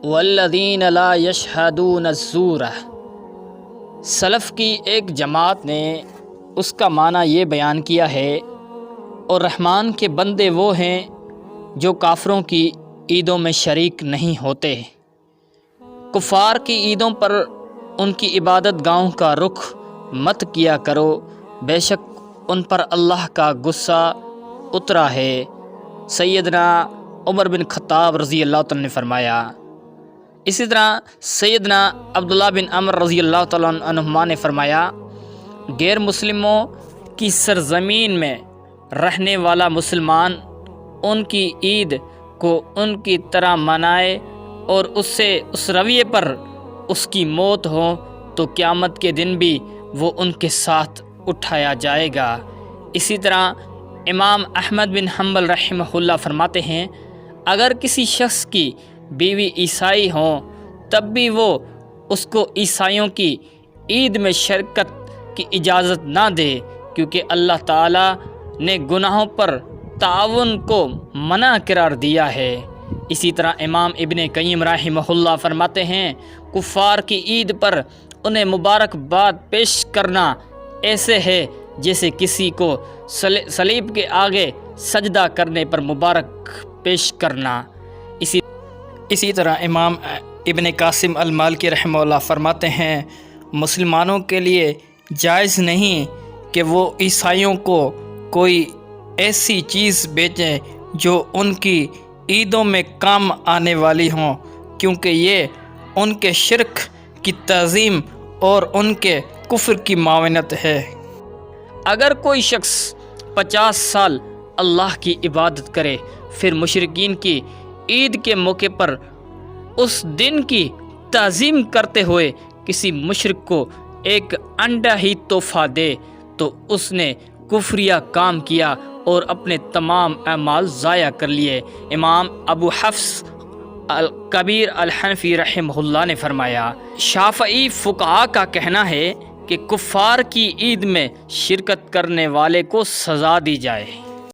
والذین لا یشہدون الزور۔ سلف کی ایک جماعت نے اس کا معنی یہ بیان کیا ہے، اور رحمان کے بندے وہ ہیں جو کافروں کی عیدوں میں شریک نہیں ہوتے۔ کفار کی عیدوں پر ان کی عبادت گاہوں کا رخ مت کیا کرو، بے شک ان پر اللہ کا غصہ اترا ہے۔ سیدنا عمر بن خطاب رضی اللہ تعالیٰ نے فرمایا۔ اسی طرح سیدنا عبداللہ بن عمر رضی اللہ تعالیٰ عنہما نے فرمایا، غیر مسلموں کی سرزمین میں رہنے والا مسلمان ان کی عید کو ان کی طرح منائے اور اس رویے پر اس کی موت ہو تو قیامت کے دن بھی وہ ان کے ساتھ اٹھایا جائے گا۔ اسی طرح امام احمد بن حنبل رحمہ اللہ فرماتے ہیں، اگر کسی شخص کی بیوی عیسائی ہوں تب بھی وہ اس کو عیسائیوں کی عید میں شرکت کی اجازت نہ دے، کیونکہ اللہ تعالیٰ نے گناہوں پر تعاون کو منع قرار دیا ہے۔ اسی طرح امام ابن قیم رحمہ اللہ فرماتے ہیں، کفار کی عید پر انہیں مبارکباد پیش کرنا ایسے ہے جیسے کسی کو صلیب کے آگے سجدہ کرنے پر مبارک پیش کرنا۔ اسی طرح امام ابن قاسم المالکی رحمہ اللہ فرماتے ہیں، مسلمانوں کے لیے جائز نہیں کہ وہ عیسائیوں کو کوئی ایسی چیز بیچیں جو ان کی عیدوں میں کام آنے والی ہوں، کیونکہ یہ ان کے شرک کی تعظیم اور ان کے کفر کی معاونت ہے۔ اگر کوئی شخص 50 سال اللہ کی عبادت کرے، پھر مشرکین کی عید کے موقع پر اس دن کی تعظیم کرتے ہوئے کسی مشرک کو ایک انڈا ہی تحفہ دے تو اس نے کفریہ کام کیا اور اپنے تمام اعمال ضائع کر لیے۔ امام ابو حفص الکبیر الحنفی رحمہ اللہ نے فرمایا، شافعی فقہاء کا کہنا ہے کہ کفار کی عید میں شرکت کرنے والے کو سزا دی جائے۔